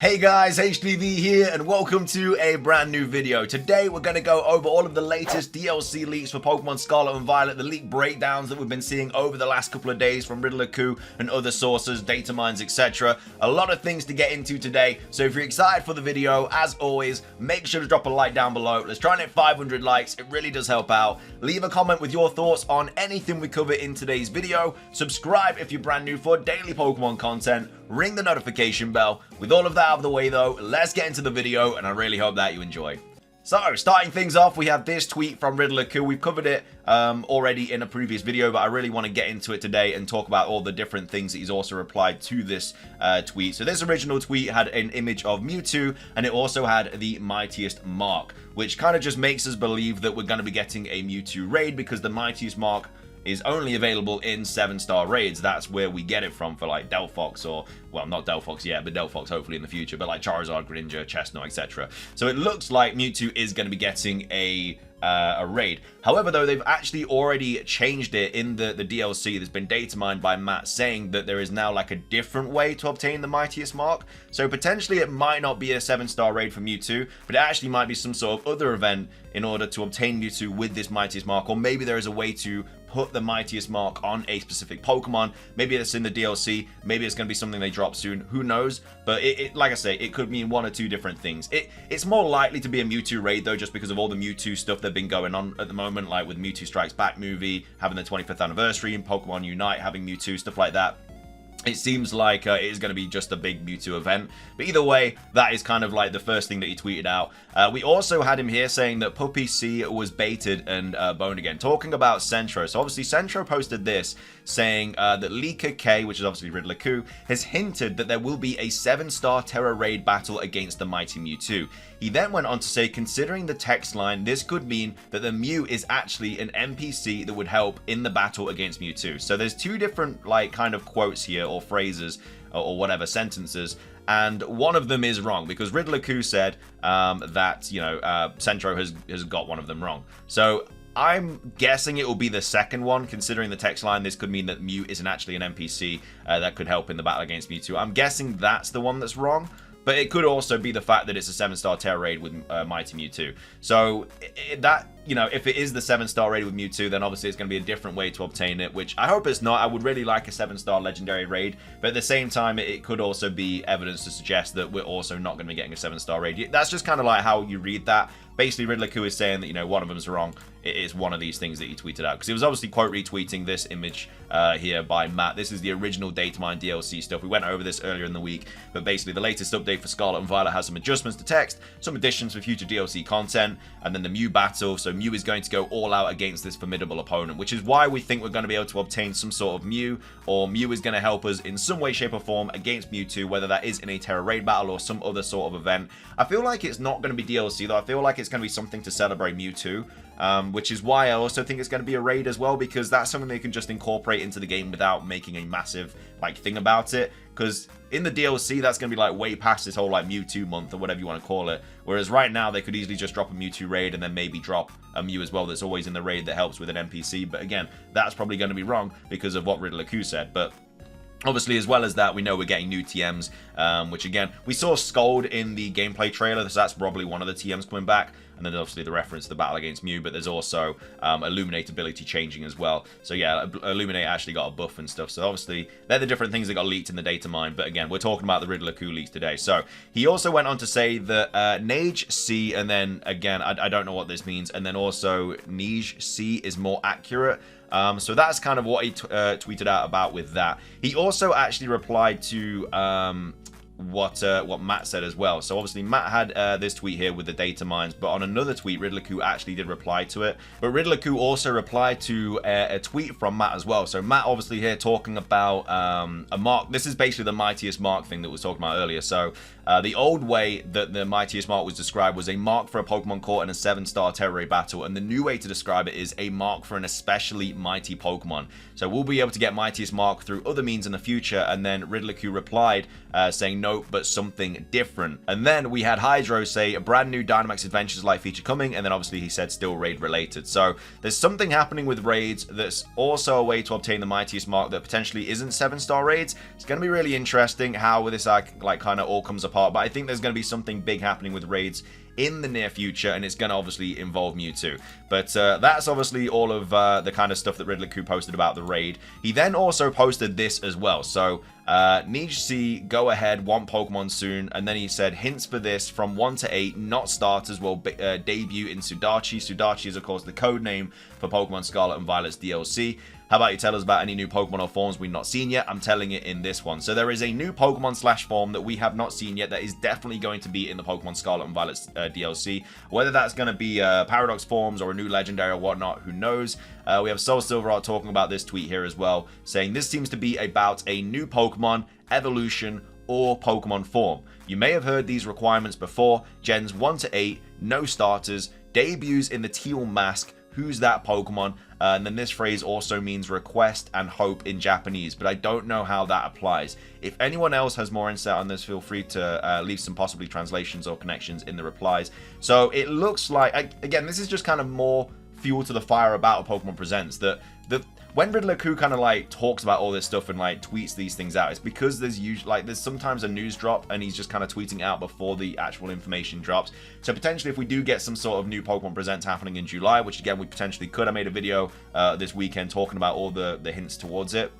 Hey guys, HDvee here and welcome to a brand new video. Today we're going to go over all of the latest DLC leaks for Pokemon Scarlet and Violet, the leak breakdowns that we've been seeing over the last couple of days from Riddler-Coup and other sources, data mines, etc. A lot of things to get into today, so if you're excited for the video, as always, make sure to drop a like down below. Let's try and hit 500 likes, it really does help out. Leave a comment with your thoughts on anything we cover in today's video. Subscribe if you're brand new for daily Pokemon content. Ring the notification bell. With all of that out of the way though, let's get into the video and I really hope that you enjoy. So, starting things off, we have this tweet from Riddler-Coup. We've covered it already in a previous video, but I really want to get into it today and talk about all the different things that he's also replied to this tweet. So this original tweet had an image of Mewtwo, and it also had the Mightiest Mark, which kind of just makes us believe that we're going to be getting a Mewtwo raid because the Mightiest Mark is only available in 7-star raids. That's where we get it from for like Delphox or, well, not Delphox yet, but Delphox hopefully in the future, but like Charizard, Greninja, Chestnut, etc. So it looks like Mewtwo is going to be getting a raid. However, though, they've actually already changed it in the DLC. There's been data mined by Matt saying that there is now like a different way to obtain the Mightiest Mark. So potentially it might not be a 7-star raid for Mewtwo, but it actually might be some sort of other event in order to obtain Mewtwo with this Mightiest Mark, or maybe there is a way to put the Mightiest Mark on a specific Pokemon. Maybe it's in the DLC, maybe it's going to be something they drop soon, who knows. But it like I say, it could mean one or two different things. It's more likely to be a Mewtwo raid though, just because of all the Mewtwo stuff that's been going on at the moment, like with Mewtwo Strikes Back movie having the 25th anniversary and Pokemon Unite having Mewtwo, stuff like that. It seems like it is going to be just a big Mewtwo event. But either way, that is kind of like the first thing that he tweeted out. We also had him here saying that Puppy C was baited and boned again, talking about Centro. So obviously Centro posted this saying that Leaker K, which is obviously Riddler-Coup, has hinted that there will be a 7-star Terra Raid battle against the mighty Mewtwo. He then went on to say, considering the text line, this could mean that the Mew is actually an NPC that would help in the battle against Mewtwo. So there's two different like kind of quotes here, or phrases, or whatever, sentences, and one of them is wrong because Riddler-Coup said that, you know, Centro has got one of them wrong. So I'm guessing it will be the second one. Considering the text line, this could mean that Mew isn't actually an NPC that could help in the battle against Mewtwo. I'm guessing that's the one that's wrong. But it could also be the fact that it's a 7-star Terra raid with Mighty Mewtwo. So that, you know, if it is the 7-star raid with Mewtwo, then obviously it's going to be a different way to obtain it, which I hope it's not. I would really like a 7-star legendary raid, but at the same time, it could also be evidence to suggest that we're also not going to be getting a 7-star raid. That's just kind of like how you read that. Basically, Riddler-Coup is saying that, you know, one of them's wrong. It is one of these things that he tweeted out. Because he was obviously quote retweeting this image here by Matt. This is the original Datamine DLC stuff. We went over this earlier in the week. But basically, the latest update for Scarlet and Violet has some adjustments to text, some additions for future DLC content, and then the Mew battle. So Mew is going to go all out against this formidable opponent, which is why we think we're going to be able to obtain some sort of Mew, or Mew is going to help us in some way, shape, or form against Mewtwo, whether that is in a Terra Raid battle or some other sort of event. I feel like it's not going to be DLC, though. I feel like it's going to be something to celebrate Mewtwo, which is why I also think it's going to be a raid as well, because that's something they can just incorporate into the game without making a massive like thing about it. Because in the DLC, that's going to be like way past this whole like Mewtwo month or whatever you want to call it. Whereas right now, they could easily just drop a Mewtwo raid and then maybe drop a Mew as well that's always in the raid that helps with an NPC. But again, that's probably going to be wrong because of what Riddler-Coup said. But obviously, as well as that, we know we're getting new TMs, which again, we saw Scold in the gameplay trailer, so that's probably one of the TMs coming back. And then obviously the reference to the battle against Mew, but there's also Illuminate ability changing as well. So yeah, Illuminate actually got a buff and stuff. So obviously, they're the different things that got leaked in the data mine. But again, we're talking about the Riddler-Coup leaks today. So he also went on to say that Nage C, and then again, I don't know what this means, and then also Nige C is more accurate. So that's kind of what he tweeted out about with that. He also actually replied to what Matt said as well. So obviously Matt had this tweet here with the data mines, but on another tweet, Riddler-Coup actually did reply to it. But Riddler-Coup also replied to a tweet from Matt as well. So Matt obviously here talking about a mark. This is basically the Mightiest Mark thing that we was talking about earlier. So the old way that the Mightiest Mark was described was a mark for a Pokemon caught in a 7-star Terra Raid battle, and the new way to describe it is a mark for an especially mighty Pokemon. So we'll be able to get Mightiest Mark through other means in the future. And then Riddler-Coup replied saying, no note, but something different. And then we had Hydro say a brand new Dynamax Adventures Life feature coming, and then obviously he said still raid related. So there's something happening with raids that's also a way to obtain the Mightiest Mark that potentially isn't 7-star raids. It's going to be really interesting how this like kind of all comes apart, but I think there's going to be something big happening with raids in the near future, and it's going to obviously involve Mewtwo. But that's obviously all of the kind of stuff that Riddler posted about the raid. He then also posted this as well. So Nijc, go ahead, want Pokemon soon. And then he said hints for this from 1 to 8, not starters, will debut in Sudachi. Sudachi is of course the code name for Pokemon Scarlet and Violet's DLC. How about you tell us about any new Pokemon or forms we've not seen yet? I'm telling it in this one. So there is a new Pokemon / form that we have not seen yet that is definitely going to be in the Pokemon Scarlet and Violet DLC. Whether that's going to be Paradox forms or a new Legendary or whatnot, who knows? We have Soul Silverheart talking about this tweet here as well, saying this seems to be about a new Pokemon, evolution, or Pokemon form. You may have heard these requirements before. Gens 1 to 8, no starters, debuts in the Teal Mask, who's that Pokemon? And then this phrase also means request and hope in Japanese, but I don't know how that applies. If anyone else has more insight on this, feel free to leave some possibly translations or connections in the replies. So it looks like, again, this is just kind of more fuel to the fire about Pokemon Presents, that when Riddler kind of like talks about all this stuff and like tweets these things out, it's because there's usually like there's sometimes a news drop and he's just kind of tweeting out before the actual information drops. So potentially if we do get some sort of new Pokemon Presents happening in July, which again we potentially could, I made a video this weekend talking about all the hints towards it.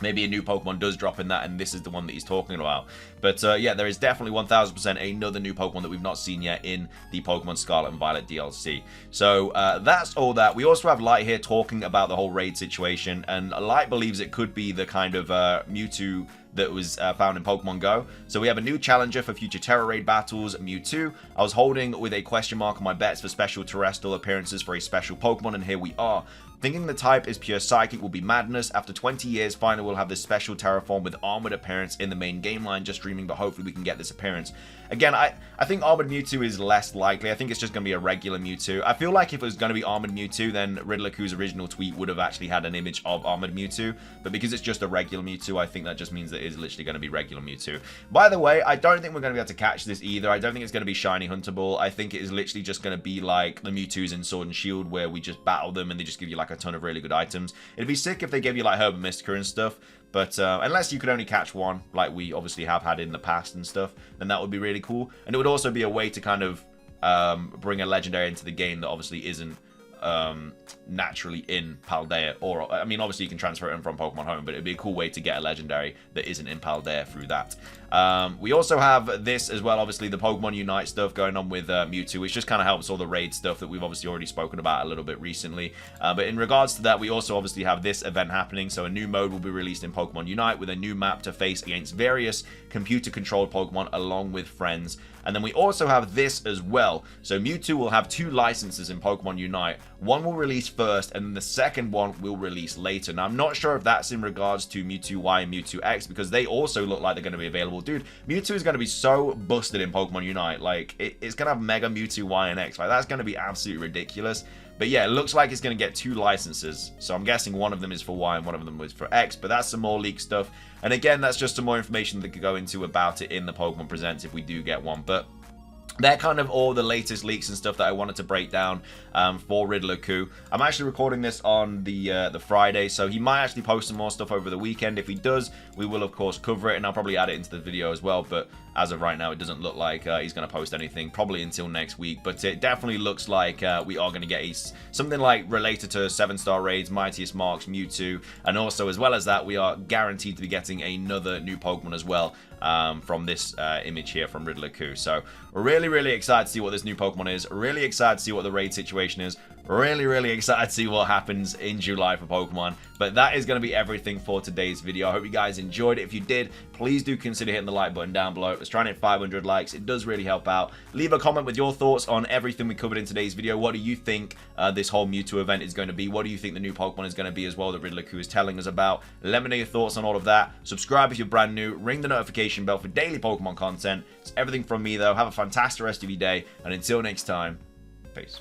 Maybe a new Pokemon does drop in that, and this is the one that he's talking about. But yeah, there is definitely 1000% another new Pokemon that we've not seen yet in the Pokemon Scarlet and Violet DLC. So that's all that. We also have Light here talking about the whole raid situation, and Light believes it could be the kind of Mewtwo that was found in Pokemon Go. So we have a new challenger for future Terra Raid battles, Mewtwo. I was holding with a question mark on my bets for special terrestrial appearances for a special Pokemon, and here we are. Thinking the type is pure Psychic will be madness. After 20 years, finally we'll have this special Terraform with Armored appearance in the main game line. Just dreaming, but hopefully we can get this appearance. Again, I think Armored Mewtwo is less likely. I think it's just going to be a regular Mewtwo. I feel like if it was going to be Armored Mewtwo, then Riddler's original tweet would have actually had an image of Armored Mewtwo. But because it's just a regular Mewtwo, I think that just means that it is literally going to be regular Mewtwo. By the way, I don't think we're going to be able to catch this either. I don't think it's going to be shiny huntable. I think it is literally just going to be like the Mewtwo's in Sword and Shield, where we just battle them and they just give you like a ton of really good items. It'd be sick if they gave you like Herb and Mystica and stuff. But unless you could only catch one, like we obviously have had in the past and stuff, then that would be really cool. And it would also be a way to kind of bring a legendary into the game that obviously isn't naturally in Paldea. Or, I mean, obviously you can transfer it in from Pokemon Home, but it'd be a cool way to get a legendary that isn't in Paldea through that. We also have this as well, obviously the Pokemon Unite stuff going on with Mewtwo, which just kind of helps all the raid stuff that we've obviously already spoken about a little bit recently. But in regards to that, we also obviously have this event happening. So a new mode will be released in Pokemon Unite with a new map to face against various computer-controlled Pokemon along with friends. And then we also have this as well. So Mewtwo will have 2 licenses in Pokemon Unite. One will release first, and then the second one will release later. Now, I'm not sure if that's in regards to Mewtwo Y and Mewtwo X, because they also look like they're going to be available. Dude, Mewtwo is going to be so busted in Pokemon Unite. Like, it's going to have Mega Mewtwo Y and X. Like, that's going to be absolutely ridiculous. But yeah, it looks like it's going to get 2 licenses. So I'm guessing one of them is for Y and one of them is for X. But that's some more leak stuff. And again, that's just some more information that could go into about it in the Pokemon Presents if we do get one. But they're kind of all the latest leaks and stuff that I wanted to break down for Riddler. I'm actually recording this on the Friday, so he might actually post some more stuff over the weekend. If he does, we will of course cover it, and I'll probably add it into the video as well. But as of right now, it doesn't look like he's going to post anything probably until next week. But it definitely looks like we are going to get something like related to 7-star raids, Mightiest Marks, Mewtwo, and also as well as that, we are guaranteed to be getting another new Pokemon as well from this image here from Riddler. So we're really excited to see what this new Pokemon is. Really excited to see what the raid situation is. Really excited to see what happens in July for Pokemon. But that is going to be everything for today's video. I hope you guys enjoyed it. If you did, please do consider hitting the like button down below. Let's try and hit 500 likes. It does really help out. Leave a comment with your thoughts on everything we covered in today's video. What do you think this whole Mewtwo event is going to be? What do you think the new Pokemon is going to be as well that Riddler is telling us about? Let me know your thoughts on all of that. Subscribe if you're brand new. Ring the notification bell for daily Pokemon content. It's everything from me though. Have a fantastic rest of your day. And until next time, peace.